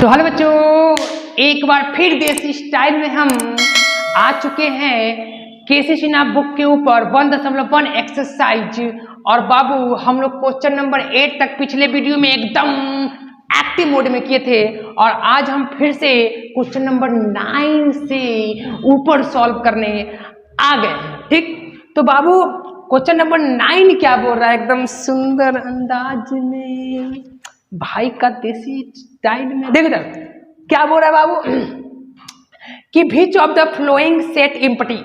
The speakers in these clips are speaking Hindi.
तो हेलो बच्चों, एक बार फिर देसी स्टाइल में हम आ चुके हैं केसी सिन्हा बुक के ऊपर 1.1 एक्सरसाइज। और बाबू हम लोग क्वेश्चन नंबर 8 तक पिछले वीडियो में एकदम एक्टिव मोड में किए थे और आज हम फिर से क्वेश्चन नंबर 9 से ऊपर सॉल्व करने आ गए हैं। ठीक, तो बाबू क्वेश्चन नंबर 9 क्या बोल रहा है एकदम सुंदर अंदाज में भाई का देसी स्टाइल में। देखो क्या बोल रहा है बाबू कि which of the following set empty,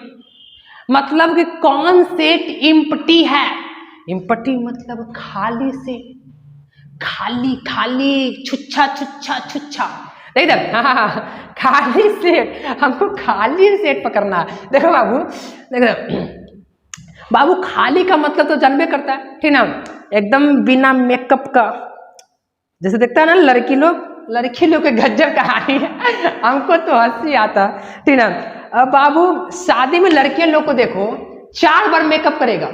मतलब कि कौन सेट इम्पटी है। इम्पटी मतलब खाली से, खाली खाली छुच्छा छुच्छा छुच्छा। देख हाँ, खाली सेट, हमको खाली सेट पकड़ना है। देखो बाबू, देखो बाबू खाली का मतलब तो जानबे करता है, ठीक ना, एकदम बिना मेकअप का। जैसे देखता है ना लड़की लोग के गज्जब कहानी है, हमको तो हंसी आता, ठीक ना। अब बाबू शादी में लड़कियों लोग को देखो 4 बार मेकअप करेगा।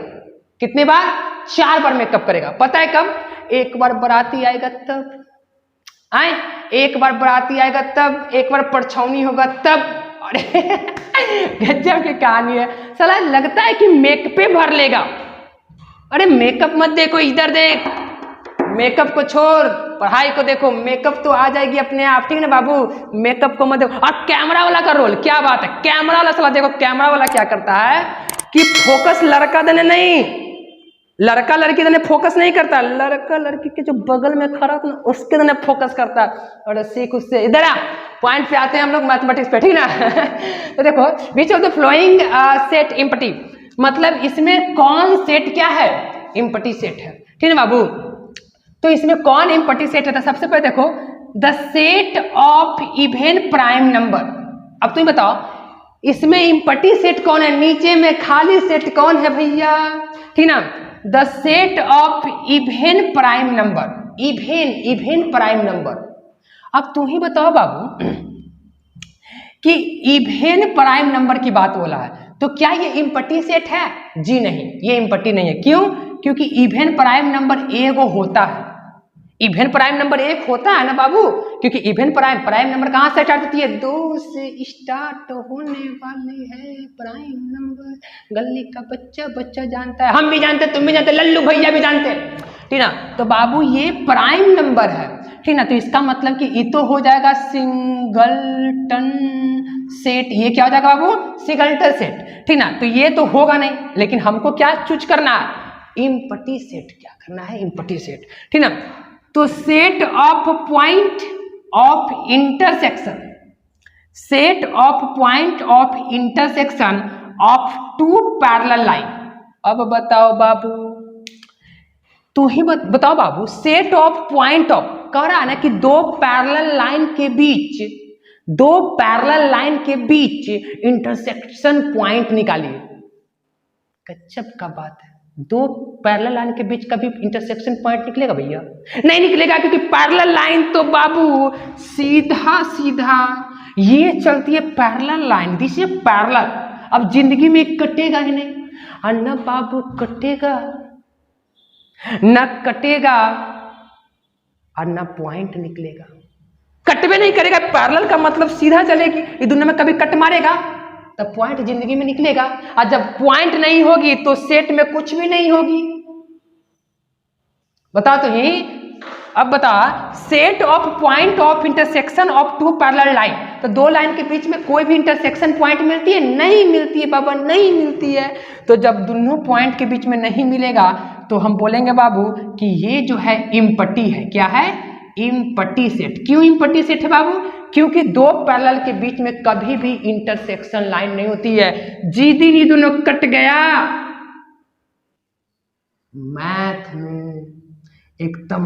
कितने बार? 4 बार मेकअप करेगा। पता है कब? एक बार बाराती आएगा तब, एक बार बाराती आएगा तब, एक बार परछौनी होगा तब। अरे गज्जब की कहानी है साला, लगता है कि मेकअप भर लेगा। अरे मेकअप मत देखो, इधर देख, मेकअप को छोड़, पढ़ाई को देखो। मेकअप तो आ जाएगी अपने आप, ठीक ना बाबू। मेकअप को मत देखो। और कैमरा वाला का रोल, क्या बात है, कैमरा वाला साला देखो, कैमरा वाला क्या करता है कि फोकस लड़का देने नहीं, लड़का लड़की देने फोकस नहीं करता, लड़का लड़की के जो बगल में खड़ा था उसके देने फोकस करता है। और सीख उससे। इधर आ, पॉइंट पे आते हैं हम लोग मैथमेटिक्स पे, ठीक ना। तो देखो which of the following set empty, मतलब इसमें कौन सेट क्या है, इम्पटी सेट है, ठीक है बाबू। तो इसमें कौन इम्पटी सेट है? सबसे पहले देखो the set of even prime number. अब तुम बताओ इसमें इम्पटी सेट कौन है, नीचे में खाली सेट कौन है भैया, ठीक ना। The set of even prime number, even prime number. अब तुम ही बताओ बाबू कि इवन प्राइम नंबर की बात बोला है तो क्या ये इम्पटी सेट है? जी नहीं, ये इम्पटी नहीं है। क्यों? क्योंकि इवन प्राइम नंबर एगो होता है, इवन प्राइम नंबर 1 होता है ना बाबू। क्योंकि इवन प्राइम नंबर कहाँ से स्टार्ट होती है? 2 से स्टार्ट होने वाली है प्राइम नंबर। गली का बच्चा जानता है, हम भी जानते, तुम भी जानते, लल्लू भैया भी जानते, ठीक ना। तो बाबू ये प्राइम नंबर है, ठीक ना। तो इसका मतलब कि ये तो हो जाएगा सिंगलटन सेट। ये क्या हो जाएगा बाबू? सिंगलटन सेट, ठीक ना। तो ये तो होगा नहीं, लेकिन हमको क्या चूज करना है? Empty set. क्या करना है? इम्पटी सेट, ठीक ना। तो set of point of intersection, set of point of intersection of 2 parallel line. अब बताओ बाबू, तू ही बताओ बाबू, सेट ऑफ पॉइंट ऑफ, कह रहा है ना कि 2 पैरेलल लाइन के बीच, 2 पैरेलल लाइन के बीच इंटरसेक्शन पॉइंट निकालिए। गजब का बात है, 2 पैरेलल लाइन के बीच कभी इंटरसेक्शन पॉइंट निकलेगा भैया? नहीं निकलेगा, क्योंकि पैरेलल लाइन तो बाबू सीधा सीधा ये चलती है parallel line, this is parallel. अब जिंदगी में कटेगा ही नहीं, और न बाबू कटेगा, न कटेगा और न पॉइंट निकलेगा। कटवे नहीं करेगा, पैरेलल का मतलब सीधा चलेगी। ये दुनिया में कभी कट मारेगा तब पॉइंट जिंदगी में निकलेगा, और जब पॉइंट नहीं होगी तो सेट में कुछ भी नहीं होगी। बता तो ही, अब बता, set of point of intersection of 2 parallel line. तो 2 लाइन के बीच में कोई भी इंटरसेक्शन पॉइंट मिलती है? नहीं मिलती है बाबा, नहीं मिलती है। तो जब दोनों पॉइंट के बीच में नहीं मिलेगा तो हम बोलेंगे बाबू कि ये जो है इम्पटी है। क्या है? Empty set. क्यों इम्पटी सेट है बाबू? क्योंकि 2 पैरेलल के बीच में कभी भी इंटरसेक्शन लाइन नहीं होती है। जिदी ये दोनों कट गया, मैथ में एकदम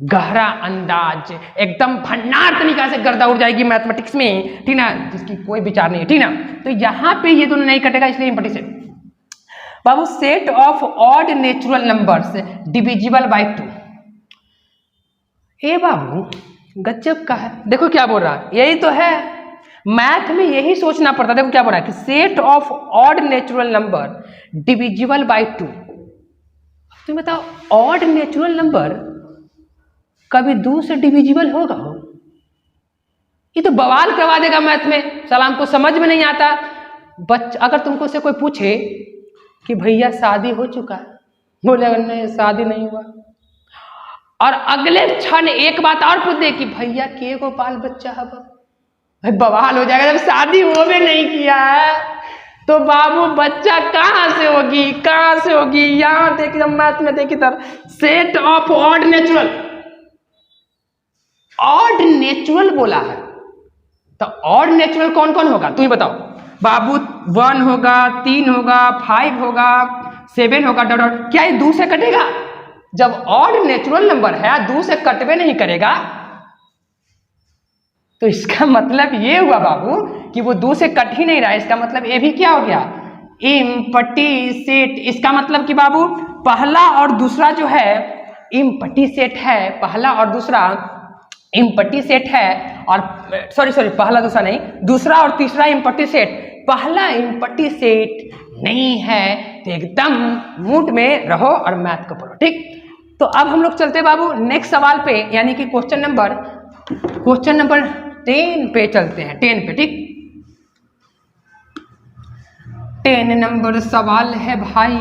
गहरा अंदाज, एकदम भंडार तरीका से गर्दा उड़ जाएगी मैथमेटिक्स में, ठीक ना, जिसकी कोई विचार नहीं है, ठीक ना। तो यहां पे ये दोनों नहीं कटेगा, इसलिए empty set. Babu set of odd natural numbers divisible by 2। ए बाबू गजब का है, देखो क्या बोल रहा है, यही तो है मैथ में, यही सोचना पड़ता है। देखो क्या बोल रहा है कि set of odd natural number divisible by 2। तुम बताओ ऑड नेचुरल नंबर कभी 2 से डिविजिबल होगा? ये तो बवाल करवा देगा मैथ में, सलाम को समझ में नहीं आता। अगर तुमको से कोई पूछे कि भैया शादी हो चुका है, बोलेगा नहीं शादी नहीं हुआ, और अगले क्षण एक बात और पूछ दे कि भैया के गो बाल बच्चा है, भाई बवाल हो जाएगा। जब शादी हो भी नहीं किया है तो बाबू बच्चा कहाँ से होगी, कहाँ से होगी। यहाँ देखिए मैथ में देखिए तर set of odd natural, odd natural बोला है, तो ऑड नेचुरल कौन कौन होगा तुम बताओ बाबू। 1 होगा, 3 होगा, 5 होगा, 7 होगा, डॉट डॉट। क्या ये 2 से कटेगा? जब ऑड नेचुरल नंबर है 2 से कटवे नहीं करेगा, तो इसका मतलब ये हुआ बाबू कि वो 2 से कट ही नहीं रहा है। इसका मतलब ये भी क्या हो गया, इम्पटी सेट। इसका मतलब कि बाबू पहला और दूसरा जो है इम्पटी सेट है, पहला और दूसरा इम्पटी सेट है, और सॉरी पहला दूसरा नहीं, दूसरा और तीसरा इम्पटी सेट, पहला इम्पटी सेट नहीं है। तो एकदम मूड में रहो और मैथ को पढ़ो, ठीक। तो अब हम लोग चलते बाबू नेक्स्ट सवाल पे, यानी कि क्वेश्चन नंबर 10 पे चलते हैं, 10 पे, ठीक। 10 नंबर सवाल है भाई,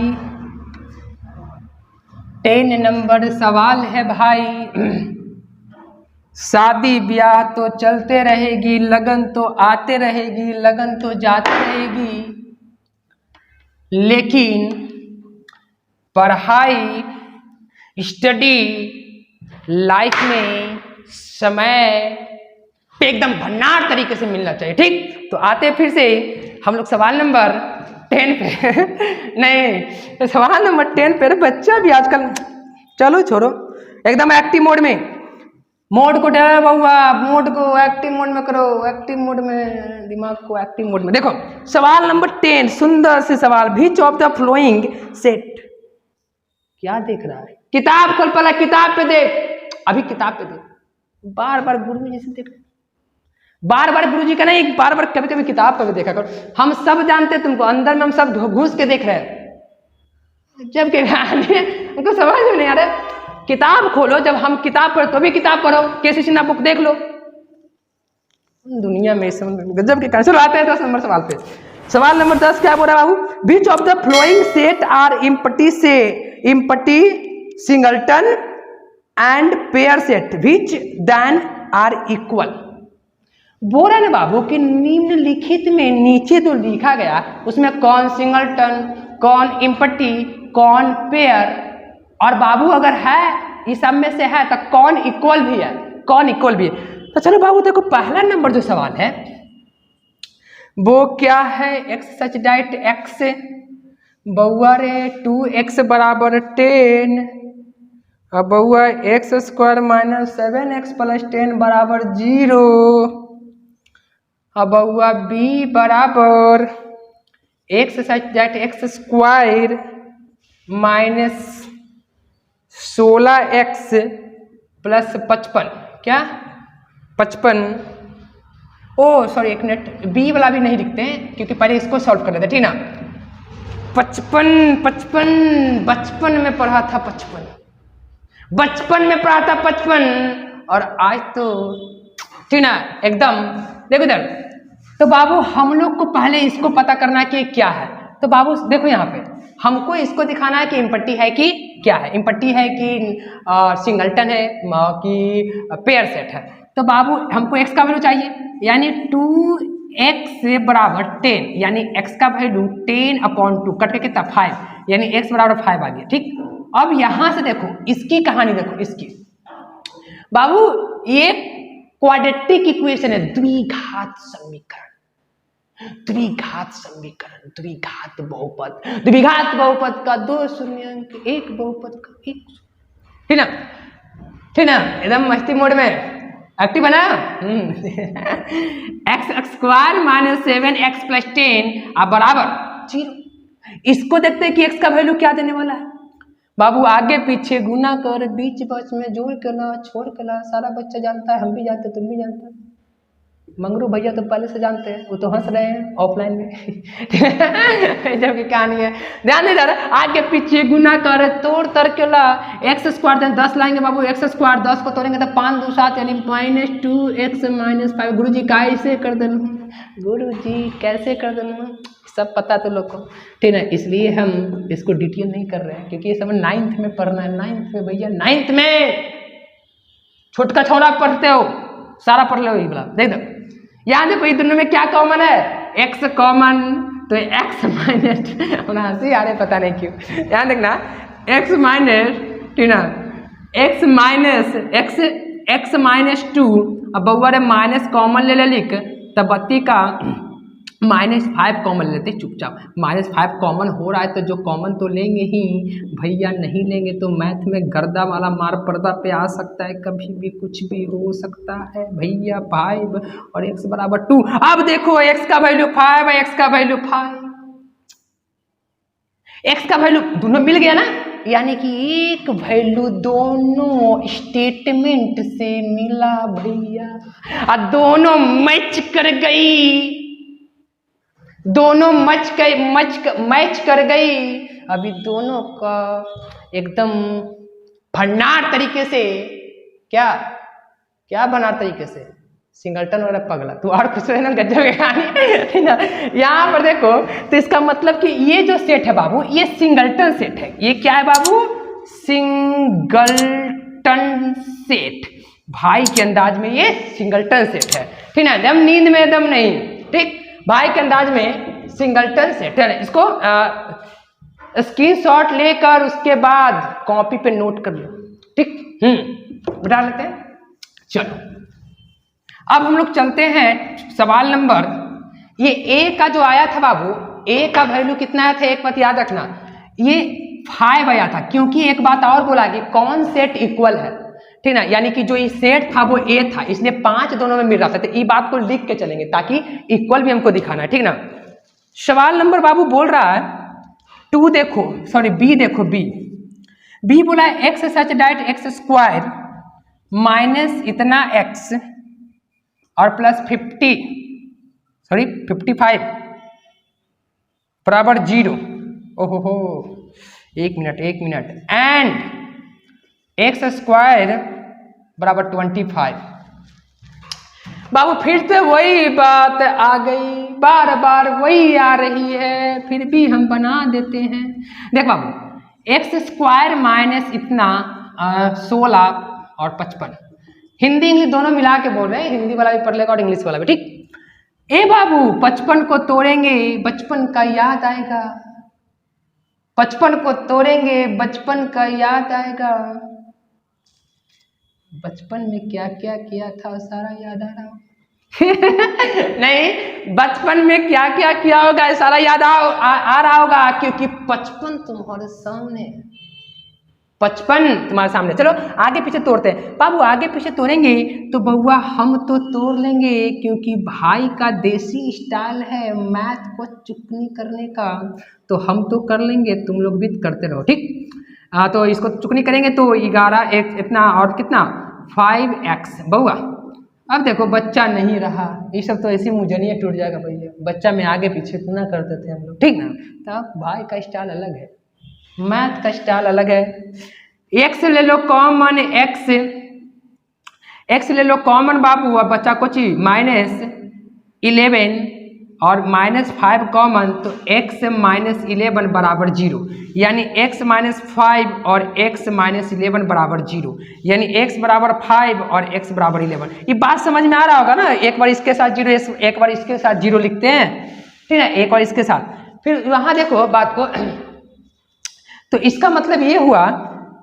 10 नंबर सवाल है भाई। शादी ब्याह तो चलते रहेगी, लगन तो आते रहेगी, लगन तो जाती रहेगी, लेकिन पढ़ाई स्टडी लाइफ में समय पे एकदम भंडार तरीके से मिलना चाहिए, ठीक। तो आते फिर से हम लोग सवाल नंबर 10 पे नहीं, तो सवाल नंबर 10 पे। बच्चा भी आजकल, चलो छोड़ो, एकदम एक्टिव मोड में, मोड को डर बहुआ, मोड को एक्टिव मोड में करो, एक्टिव मोड में दिमाग को एक्टिव मोड में। देखो सवाल नंबर 10, सुंदर से सवाल, बीच ऑफ द फ्लोइंग सेट। क्या देख रहा है? किताब खोल, पहला किताब पे देख, अभी किताब पे देख, बार बार गुरु जी जैसे देख, बार बार गुरु जी का नहीं, बार बार कभी कभी किताब पे भी देखा करो। हम सब जानते तुमको, अंदर में हम सब घुस के देख रहे हैं, जबकि उनको समझ में नहीं आ रहा। किताब खोलो, जब हम किताब पढ़ो तो भी किताब पढ़ो, केसी सिन्हा बुक देख लो। दुनिया में गजब के कैंसर आते हैं। 10 नंबर सवाल पे, सवाल नंबर 10 क्या बोल रहा है बाबू? Which of the following set are empty से empty singleton and pair set which then are equal. बोल रहा है ना बाबू कि निम्नलिखित में नीचे जो लिखा गया उसमें कौन सिंगलटन, कौन इम्पटी, कौन पेयर, और बाबू अगर है इस सब में से है तो कौन इक्वल भी है, कौन इक्वल भी है। तो चलो बाबू देखो पहला नंबर जो सवाल है वो क्या है, एक्स सच डाइट एक्स बउआ रे 2x बराबर 10, अब बउआ x square minus 7x plus 10 बराबर 0, अब बउआ b बराबर x such that x square minus 16x plus 55, क्या 55, ओ सॉरी एक मिनट, बी वाला भी नहीं लिखते हैं क्योंकि पहले इसको सॉल्व कर लेते, ठीक ना। 55 बचपन में पढ़ा था, 55 बचपन में पढ़ा था 55, और आज तो ठीक ना एकदम। देखो इधर, तो बाबू हम लोग को पहले इसको पता करना कि क्या है। तो बाबू देखो यहाँ पे हमको इसको दिखाना है कि इम्पट्टी है कि क्या है, इम्पट्टी है कि सिंगलटन है कि पेयर सेट है। तो बाबू हमको x का वैल्यू चाहिए, यानी 2x बराबर 10, यानी x का वैल्यू 10/2 कट के कितना 5, यानी x बराबर 5 आ गया, ठीक। अब यहां से देखो इसकी कहानी, देखो इसकी बाबू ये क्वाड्रेटिक इक्वेशन है, द्विघात समीकरण, द्विघात समीकरण, द्विघात बहुपद, द्विघात बहुपद का 2 शून्य, एक बहुपद का 1, ठीक ना, ठीक ना, एकदम मस्ती मोड में एक्टिव बना। X square minus 7x plus 10 अब बराबर 0। इसको देखते हैं कि x का वैल्यू क्या देने वाला है। बाबू आगे पीछे गुना कर, बीच बच में जोड़ के ला, छोड़ के ला, सारा बच्चा जानता है, हम भी जानते, तुम भी जानते। मंगरू भैया तो पहले से जानते हैं, वो तो हंस रहे हैं ऑफलाइन में जबकि कहानी है, ध्यान नहीं जा रहा, आगे पीछे गुना कर तोड़ तर्क ला, एक्स स्क्वायर 10 लाएंगे बाबू, एक्स स्क्वायर 10 को तोड़ेंगे तो 5 2 7 यानी -2x-5। गुरु जी कैसे कर देना, गुरु जी कैसे कर देना, सब पता तो लोग को, ठीक है। इसलिए हम इसको डिटेल नहीं कर रहे हैं क्योंकि ये सब 9th में पढ़ना है, 9th में भैया, 9th में छोटका छोड़ा पढ़ते हो, सारा पढ़ लो ये वाला। देख दो यहाँ देखो, ये दोनों में क्या कॉमन है, x कॉमन, तो x माइनस, हंसी आ रहे पता नहीं क्यों, यहाँ देखना x माइनस, ठीक ना, x माइनस 2, अब बउआ रे माइनस कॉमन ले लिख, तब बत्ती का -5 कॉमन लेते चुपचाप, -5 कॉमन हो रहा है तो जो कॉमन तो लेंगे ही भैया, नहीं लेंगे तो मैथ में गर्दा वाला मार पर्दा पे आ सकता है, कभी भी कुछ भी हो सकता है भैया। 5 और x बराबर 2, अब देखो x का वैल्यू 5 है, x का वैल्यू 5, x का वैल्यू दोनों मिल गया ना, यानी कि एक वैल्यू दोनों स्टेटमेंट से मिला भैया, और दोनों मैच कर गई, दोनों मैच कर गई। अभी दोनों का एकदम भंडार तरीके से, क्या भंडार तरीके से, सिंगलटन वाला पगला तू, और कुछ है ना, गजब की कहानी ना। यहाँ पर देखो तो इसका मतलब कि ये जो सेट है बाबू, ये सिंगलटन सेट है। ये क्या है बाबू, सिंगलटन सेट, भाई के अंदाज में ये सिंगलटन सेट है, ठीक है, दम नींद में दम नहीं, ठीक, भाई के अंदाज में सिंगलटन सेट है। इसको स्क्रीनशॉट लेकर उसके बाद कॉपी पे नोट कर लो, ठीक, बता लेते हैं। चलो अब हम लोग चलते हैं सवाल नंबर, ये a का जो आया था बाबू, a का वैल्यू कितना आया था, एक बात याद रखना, ये 5 आया था, क्योंकि एक बात और बोला कि कौन सेट इक्वल है, ठीक ना, यानी कि जो ये सेट था वो a था, इसलिए 5 दोनों में मिल रहा था, तो ये बात को लिख के चलेंगे ताकि इक्वल भी हमको दिखाना है, ठीक ना। सवाल नंबर बाबू बोल रहा है 2, देखो सॉरी b देखो, b बोला है x सच डाइट x स्क्वायर माइनस इतना x और प्लस 55 बराबर 0, ओहो हो, एक मिनट, एंड एक्स स्क्वायर बराबर 25। बाबू फिर से वही बात आ गई, बार बार वही आ रही है, फिर भी हम बना देते हैं। देख बाबू, एक्स स्क्वायर माइनस इतना 16 और 55, हिंदी इंग्लिश दोनों मिला के बोल रहे हैं, हिंदी वाला भी पढ़ लेगा और इंग्लिश वाला भी, ठीक। ए बाबू 55 को तोड़ेंगे बचपन का याद आएगा, 55 को तोड़ेंगे बचपन का याद आएगा, बचपन में क्या क्या किया था सारा याद आ रहा नहीं, बचपन में क्या क्या किया होगा सारा याद आ रहा होगा, क्योंकि 55 तुम्हारे सामने, 55 तुम्हारे सामने। चलो आगे पीछे तोड़ते हैं बाबू, आगे पीछे तोड़ेंगे तो बउआ हम तो तोड़ लेंगे, क्योंकि भाई का देसी स्टाइल है मैथ को चुकनी करने का, तो हम तो कर लेंगे, तुम लोग भी करते रहो, ठीक। तो इसको चुकनी करेंगे तो 11 एक इतना और कितना 5x बउआ। अब देखो बच्चा नहीं रहा, ये सब तो ऐसी मुंजनिया टूट जाएगा भैया, बच्चा में आगे पीछे इतना करते थे हम लोग, ठीक ना। तो भाई का स्टाइल अलग है, मैथ का स्टाइल अलग है। x ले लो कॉमन, x ले लो कॉमन बाबू, और बच्चा को चाहिए -11 और -5 कॉमन, तो x -11 बराबर 0, यानी x -5 और x -11 बराबर 0, यानी x बराबर 5 और x बराबर 11। ये बात समझ में आ रहा होगा ना, एक बार इसके साथ 0, एक बार इसके साथ 0 लिखते हैं, ठीक है, एक बार इसके साथ, फिर वहां देखो बात को। तो इसका मतलब ये हुआ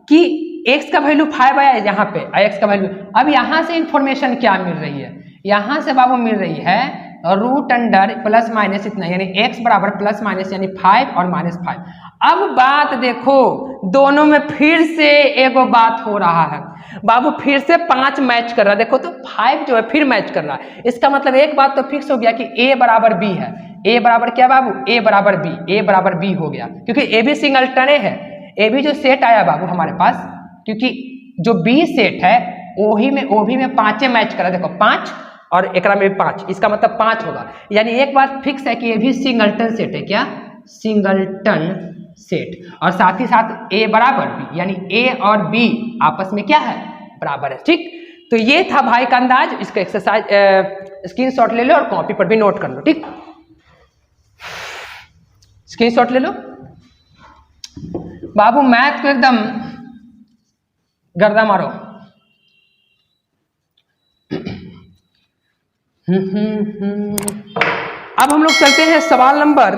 कि x का वैल्यू 5 आया यहाँ पे, x का वैल्यू। अब यहाँ से इंफॉर्मेशन क्या मिल रही है, यहाँ से बाबू मिल रही है रूट अंडर प्लस माइनस इतना, यानी x बराबर प्लस माइनस यानी 5 और -5। अब बात देखो, दोनों में फिर से एक बात हो रहा है बाबू, फिर से 5 मैच कर रहा है, देखो तो 5 जो है फिर मैच कर रहा है। इसका मतलब एक बात तो फिक्स हो गया कि a बराबर b है, a बराबर क्या बाबू, a बराबर b, a बराबर b हो गया, क्योंकि a भी सिंगलटन है, a भी जो सेट आया बाबू हमारे पास, क्योंकि जो b सेट है ओही में 5 मैच कर रहा है, देखो 5 और एकरा में 5, इसका मतलब 5 होगा। यानी एक बात फिक्स है कि ये भी सिंगलटन सेट है। क्या? Singleton set. और साथ ही साथ ए बराबर बी, यानी ए और बी आपस में क्या है? बराबर है। ठीक, तो ये था भाई का अंदाज। इसका एक्सरसाइज स्क्रीनशॉट ले लो और कॉपी पर भी नोट कर लो। ठीक, स्क्रीनशॉट ले लो बाबू, मैथ को एकदम गर्दा मारो। अब हम लोग चलते हैं सवाल नंबर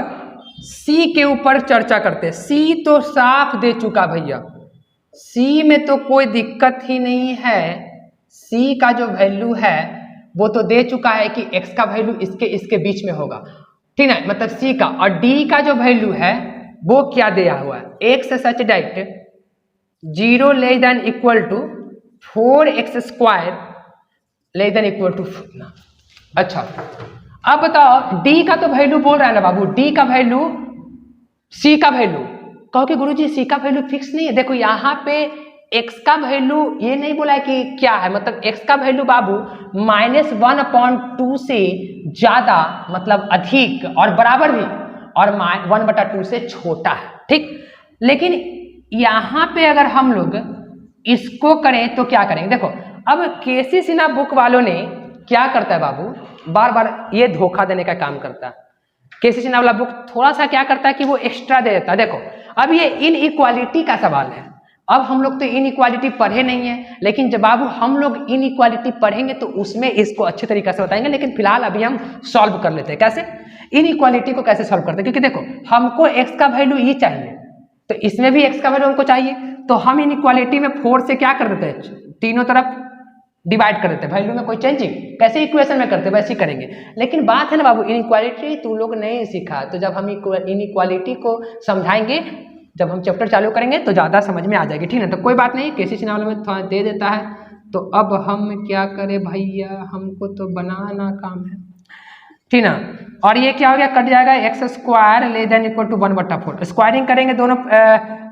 सी के ऊपर चर्चा करते हैं। सी तो साफ दे चुका भैया, सी में तो कोई दिक्कत ही नहीं है। सी का जो वैल्यू है वो तो दे चुका है कि x का वैल्यू इसके बीच में होगा, ठीक है, मतलब सी का। और d का जो वैल्यू है वो क्या दिया हुआ है? x such that 0 less than equal to 4x square less than equal to. अच्छा, अब बताओ d का तो वैल्यू बोल रहा है ना बाबू, d का वैल्यू, c का वैल्यू। कहो कि गुरुजी c का वैल्यू फिक्स नहीं है। देखो यहाँ पे x का वैल्यू ये नहीं बोला है कि क्या है, मतलब x का वैल्यू बाबू -1/2 से ज्यादा, मतलब अधिक और बराबर भी, और 1/2 से छोटा है। ठीक, लेकिन यहाँ पे अगर हम लोग इसको करें तो क्या करेंगे? देखो अब केसी सिन्हा बुक वालों ने क्या करता है बाबू, बार बार ये धोखा देने का काम करता है। केसी सिन्हा वाला बुक थोड़ा सा क्या करता है कि वो एक्स्ट्रा दे देता है। देखो अब ये इनइक्वालिटी का सवाल है। अब हम लोग तो इनइक्वालिटी पढ़े नहीं है, लेकिन जब बाबू हम लोग इनइक्वालिटी पढ़ेंगे तो उसमें इसको अच्छे तरीके से बताएंगे। लेकिन फिलहाल अभी हम सॉल्व कर लेते हैं। कैसे इनइक्वालिटी को कैसे सॉल्व करते हैं? क्योंकि देखो हमको x का वैल्यू ये चाहिए, तो इसमें भी x का वैल्यू हमको चाहिए, तो हम इनइक्वालिटी में 4 से क्या कर देते हैं? तीनों तरफ डिवाइड कर देते हैं। वैल्यू में कोई चेंजिंग कैसे इक्वेशन में करते हैं वैसे ही करेंगे। लेकिन बात है ना बाबू, इनइक्वालिटी तू लोग नहीं सीखा, तो जब हम इनइक्वालिटी को समझाएंगे, जब हम चैप्टर चालू करेंगे तो ज़्यादा समझ में आ जाएगी। ठीक है, तो कोई बात नहीं, केसी सिन्हा में थोड़ा दे देता है। तो अब हम क्या करें भैया, हमको तो बनाना काम है, ठीक ना। और ये क्या हो गया? कट जाएगा, x square less than equal to 1/4। Squaring करेंगे दोनों,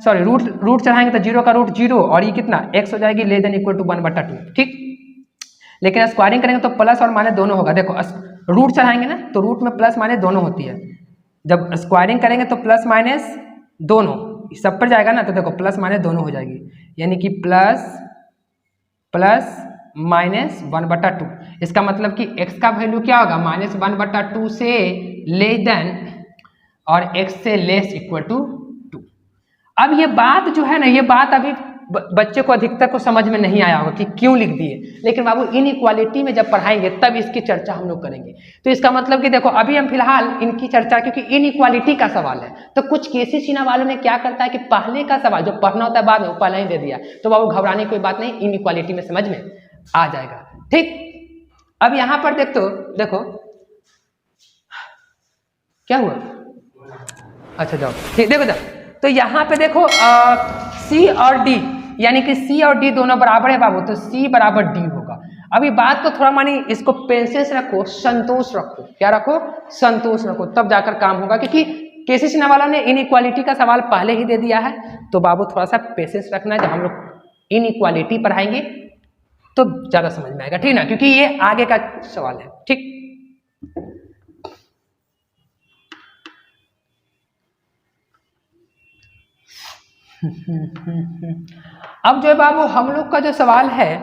सॉरी रूट चढ़ाएंगे तो 0 का रूट 0, और ये कितना x हो जाएगी लेस देन इक्वल टू 1/2। ठीक, लेकिन स्क्वायरिंग करेंगे तो प्लस और माइनस दोनों होगा। देखो रूट चढ़ाएंगे ना तो रूट में प्लस माइनस दोनों होती है। जब स्क्वायरिंग करेंगे तो प्लस माइनस दोनों सब पर जाएगा ना, तो देखो प्लस माइनस दोनों हो जाएगी, यानी कि प्लस माइनस 1/2। इसका मतलब कि x का वैल्यू क्या होगा? -1/2 से लेस देन और x से लेस इक्वल टू 2। अब ये बात जो है ना, ये बात अभी बच्चे को अधिकतर को समझ में नहीं आया होगा कि क्यों लिख दिए, लेकिन बाबू इनइक्वालिटी में जब पढ़ाएंगे तब इसकी चर्चा हम लोग करेंगे। तो इसका मतलब कि देखो अभी हम फिलहाल इनकी चर्चा, क्योंकि इनइक्वालिटी का सवाल है, तो कुछ केसी सिन्हा वालों ने क्या करता है कि पहले का सवाल जो पढ़ना होता है बाद में वो पहले ही दे दिया। तो बाबू घबराने की कोई बात नहीं, इनइक्वालिटी में समझ में आ जाएगा। ठीक, अब यहाँ पर देखो क्या हुआ? अच्छा जाओ, ठीक, देखो जाओ, तो यहाँ पे देखो सी और डी, यानी कि सी और डी दोनों बराबर है बाबू, तो सी बराबर डी होगा। अभी बात को थोड़ा मानी इसको पेशेंस रखो, संतोष रखो। क्या रखो? संतोष रखो, तब जाकर काम होगा। क्योंकि केसी सिन्हा वाला ने इनइक्वालिटी का सवाल पहले ही दे दिया है, तो बाबू थोड़ा सा पेशेंस रखना है। जब हम लोग इनइक्वालिटी पढ़ाएंगे तो ज्यादा समझ में आएगा, ठीक ना, क्योंकि ये आगे का सवाल है। ठीक, अब जो है बाबू हम लोग का जो सवाल है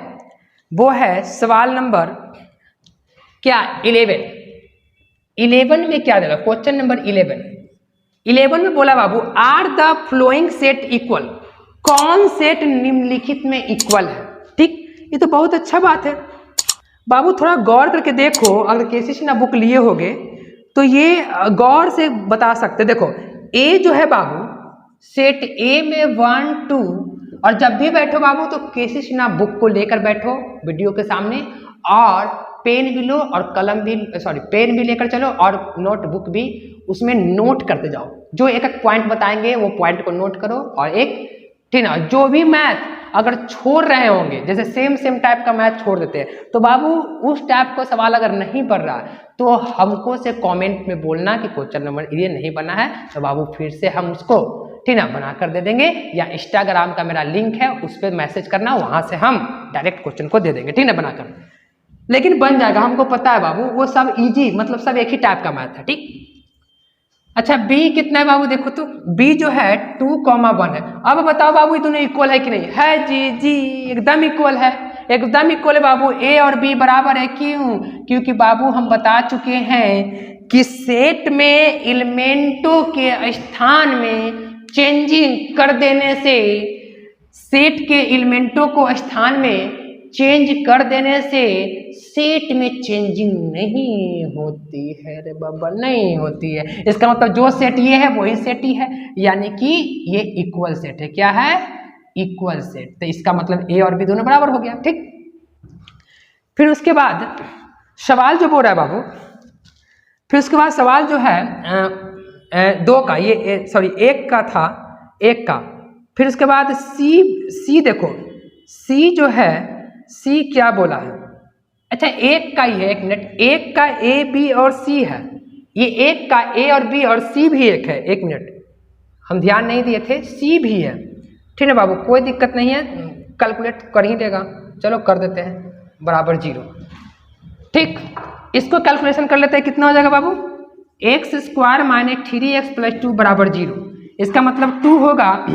वो है सवाल नंबर क्या 11 में क्या देगा? क्वेश्चन नंबर 11 में बोला बाबू are the following set equal. कौन सेट निम्नलिखित में इक्वल है? ठीक, ये तो बहुत अच्छा बात है बाबू, थोड़ा गौर करके देखो। अगर केसी सिन्हा बुक लिए होगे तो ये गौर से बता सकते। देखो ए जो है बाबू, सेट ए में 1 2, और जब भी बैठो बाबू तो केसी सिन्हा बुक को लेकर बैठो वीडियो के सामने, और पेन भी लो और कलम भी, सॉरी पेन भी लेकर चलो और नोटबुक भी, उसमें नोट करते जाओ। जो एक एक पॉइंट बताएंगे वो पॉइंट को नोट करो। और एक, ठीक ना, जो भी मैथ अगर छोड़ रहे होंगे, जैसे सेम टाइप का मैथ छोड़ देते हैं, तो बाबू उस टाइप का सवाल अगर नहीं पढ़ रहा तो हमको से कमेंट में बोलना कि क्वेश्चन नंबर ये नहीं बना है, तो बाबू फिर से हम उसको, ठीक ना, बना कर दे देंगे। या इंस्टाग्राम का मेरा लिंक है, उस पर मैसेज करना, वहां से हम डायरेक्ट क्वेश्चन को दे देंगे, ठीक ना, बनाकर। लेकिन बन जाएगा, हमको पता है बाबू, वो सब इजी, मतलब सब एक ही टाइप का मैथ है, ठीक। अच्छा बी कितना है बाबू, देखो तो बी जो है 2,1 है। अब बताओ बाबू ये दोनों इक्वल है कि नहीं है? जी जी एकदम इक्वल है, एकदम इक्वल है बाबू। ए और बी बराबर है, क्यों? क्योंकि बाबू हम बता चुके हैं कि सेट में एलिमेंटों के स्थान में चेंजिंग कर देने से, सेट के एलिमेंटों को स्थान में चेंज कर देने से सेट में चेंजिंग नहीं होती है रे बाबा, नहीं होती है। इसका मतलब जो सेट ये है वही सेट ही है, यानी कि ये इक्वल सेट है। क्या है? Equal set. तो इसका मतलब ए और बी दोनों बराबर हो गया, ठीक। फिर उसके बाद सवाल जो बोल रहा है बाबू, फिर उसके बाद सवाल जो है दो का, ये सॉरी एक का था, एक का। फिर उसके बाद सी देखो, सी जो है, सी क्या बोला है? अच्छा एक का ही है, एक मिनट, एक का ए बी और सी है, ये एक का ए और बी और सी भी एक है। एक मिनट हम ध्यान नहीं दिए थे, सी भी है, ठीक है बाबू, कोई दिक्कत नहीं है, कैलकुलेट कर ही देगा। चलो कर देते हैं, बराबर 0, ठीक। इसको कैलकुलेशन कर लेते हैं, कितना हो जाएगा बाबू? X square minus 3x plus 2 बराबर 0। इसका मतलब 2 होगा,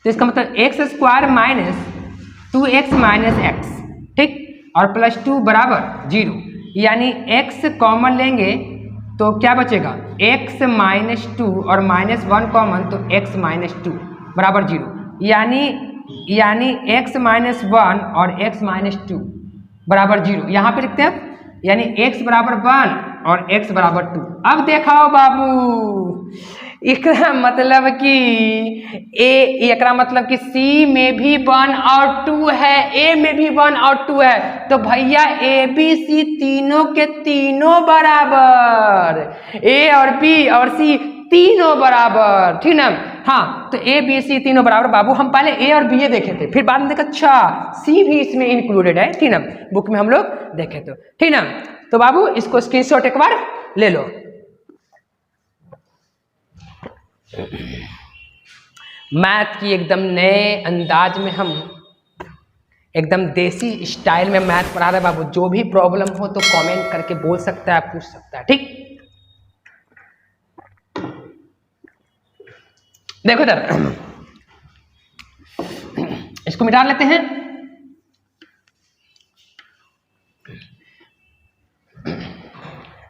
तो इसका मतलब x square minus 2x minus x, ठीक, और प्लस 2 बराबर 0, यानी x कॉमन लेंगे तो क्या बचेगा? x माइनस 2 और माइनस 1 कॉमन, तो x माइनस 2 बराबर 0, यानी x माइनस 1 और x माइनस 2 बराबर 0। यहाँ पे लिखते हैं, यानी x बराबर 1 और x बराबर 2। अब देखाओ बाबू, एकरा मतलब कि एकरा मतलब कि C में भी 1 और 2 है, A में भी 1 और 2 है, तो भैया A B C तीनों के तीनों बराबर, A और B और C तीनों बराबर, ठीक ना? हाँ, तो A B C तीनों बराबर बाबू। हम पहले A और B देखे थे, फिर बाद में देखा अच्छा C भी इसमें इंक्लूडेड है, ठीक ना? बुक में हम लोग देखे तो, ठीक ना? तो बाबू इसको स्क्रीनशॉट एक बार ले लो। मैथ की एकदम नए अंदाज में हम एकदम देसी स्टाइल में मैथ पढ़ा रहे बाबू। जो भी प्रॉब्लम हो तो कमेंट करके बोल सकता है, पूछ सकता है, ठीक। देखो इधर, इसको मिटा लेते हैं।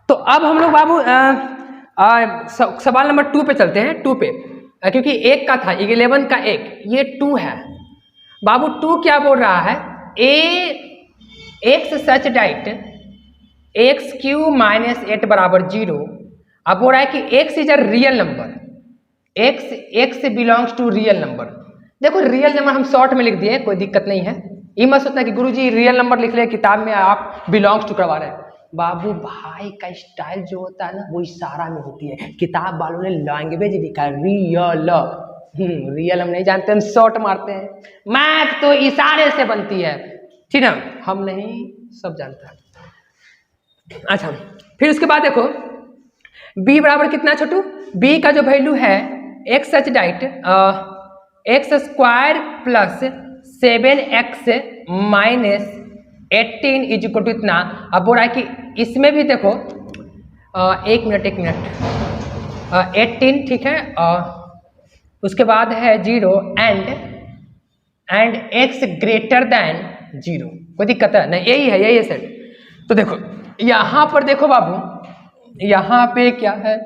तो अब हम लोग बाबू सवाल नंबर 2 पे चलते हैं, 2 पे, क्योंकि एक का था 11 का 1, ये 2 है बाबू। 2 क्या बोल रहा है? X such that x cube minus 8 बराबर 0। अब बोल रहा है कि x is a real number, x belongs to real number. देखो रियल नंबर हम शॉर्ट में लिख दिए, कोई दिक्कत नहीं है। ये मत सोचना कि गुरुजी रियल नंबर लिख ले किताब में, आप बिलोंग्स टू करवा रहे हैं। बाबू भाई का स्टाइल जो होता है ना, वो इशारा में होती है। किताब वालों ने लैंग्वेज लिखा है रियल, रियल हम नहीं जानते, हम शॉर्ट मारते हैं। मैथ तो इशारे से बनती है, ठीक ना? हम नहीं, सब जानता है। अच्छा फिर उसके बाद देखो b बराबर कितना छोटू? b का जो वैल्यू है x such that x square plus 7x minus 18 is equal to इतना। अब बोल रहा है कि इसमें भी देखो एक मिनट 18, ठीक है, उसके बाद है 0 एंड x ग्रेटर देन 0। कोई दिक्कत है नहीं? यही है सेट। तो देखो यहाँ पर देखो बाबू, यहाँ पे क्या है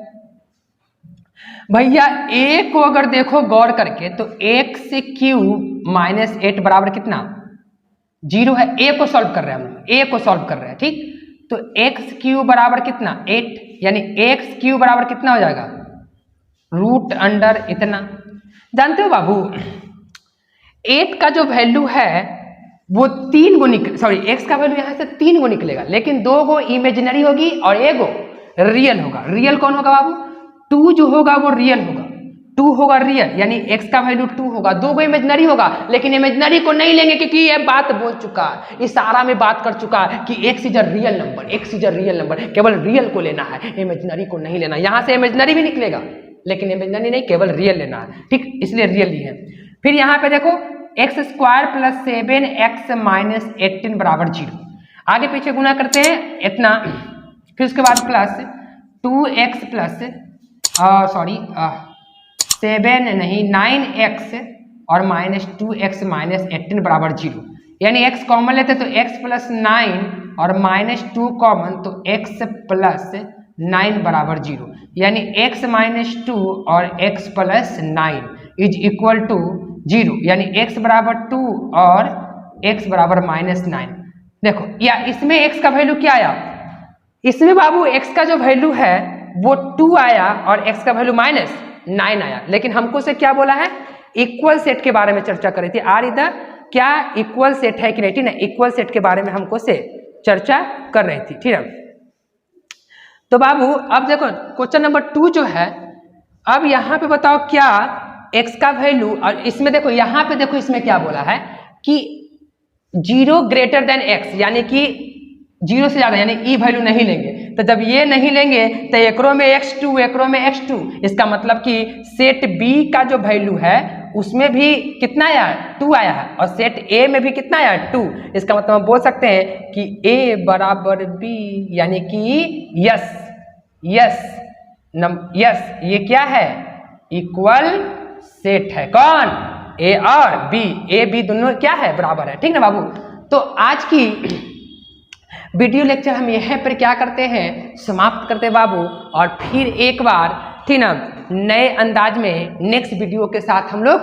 भैया, a को अगर देखो गौर करके तो x क्यूब माइनस 8 बराबर कितना? 0 है। a को सॉल्व कर रहे हैं हम, a को सॉल्व कर रहे हैं, ठीक। तो x क्यूब बराबर कितना? 8, यानी x क्यूब बराबर कितना हो जाएगा? रूट अंडर इतना। जानते हो बाबू 8 का जो वैल्यू है वो 3 गो सॉरी x का वैल्यू यहाँ से 3 गो निकलेगा, लेकिन 2 गो इमेजिनरी होगी और 1 गो रियल होगा। रियल कौन होगा बाबू? 2 जो होगा वो रियल होगा, 2 होगा रियल, यानी x का वैल्यू 2 होगा। 2 गो इमेजिनरी होगा, लेकिन इमेजिनरी को नहीं लेंगे क्योंकि ये बात बोल चुका है, इशारा में बात कर चुका है कि x is a real number, x is a real number. केवल रियल को लेना है, इमेजिनरी को नहीं लेना। यहाँ से इमेजिनरी भी निकलेगा, लेकिन इमेजिनरी नहीं, केवल रियल लेना है, ठीक, इसलिए रियल ही है। फिर यहाँ पे देखो x square plus 7x minus 18 बराबर 0। आगे पीछे गुना करते हैं इतना, फिर उसके बाद प्लस 2x प्लस 7 नहीं 9x और माइनस 2x माइनस 18 बराबर 0। यानी x कॉमन लेते तो x प्लस 9 और माइनस 2 कॉमन तो x प्लस 9 बराबर 0। यानी x माइनस 2 और x plus 9 is equal to 0। यानी x बराबर 2 और x बराबर माइनस 9। देखो या इसमें x का वैल्यू क्या आया, इसमें बाबू x का जो वैल्यू है वो 2 आया और x का वैल्यू माइनस 9 आया। लेकिन हमको से क्या बोला है, इक्वल सेट के बारे में चर्चा करी थी। आर इधर क्या इक्वल सेट है कि नहीं, ठीक है, इक्वल सेट के बारे में हमको से चर्चा कर रही थी, ठीक है। तो बाबू अब देखो क्वेश्चन नंबर 2 जो है, अब यहाँ पे बताओ क्या x का वैल्यू, और इसमें देखो यहाँ पे देखो इसमें क्या बोला है कि 0 ग्रेटर देन x, यानी कि 0 से ज्यादा, यानी ई वैल्यू नहीं लेंगे। तो जब ये नहीं लेंगे तो एकरो में x2 एकरो में x2, इसका मतलब कि सेट B का जो वैल्यू है उसमें भी कितना आया, 2 आया है, और सेट A में भी कितना आया, 2। इसका मतलब हम बोल सकते हैं कि A बराबर B, यानी कि यस ये क्या है, इक्वल सेट है। कौन, A और B, A B दोनों क्या है, बराबर है, ठीक ना बाबू। तो आज की वीडियो लेक्चर हम यहाँ पर क्या करते हैं, समाप्त करते हैं बाबू, और फिर एक बार ठीक ना नए अंदाज में नेक्स्ट वीडियो के साथ हम लोग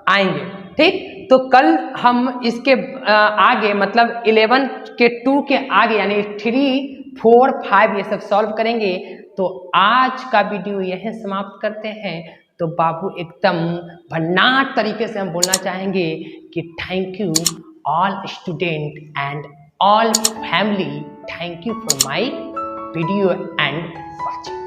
आएंगे, ठीक। तो कल हम इसके आगे मतलब 11 के 2 के आगे यानी 3, 4, 5 ये सब सॉल्व करेंगे। तो आज का वीडियो यहीं समाप्त करते हैं। तो बाबू एकदम भन्नाट तरीके से हम बोलना चाहेंगे कि thank you all student and all family, thank you for my video and watching.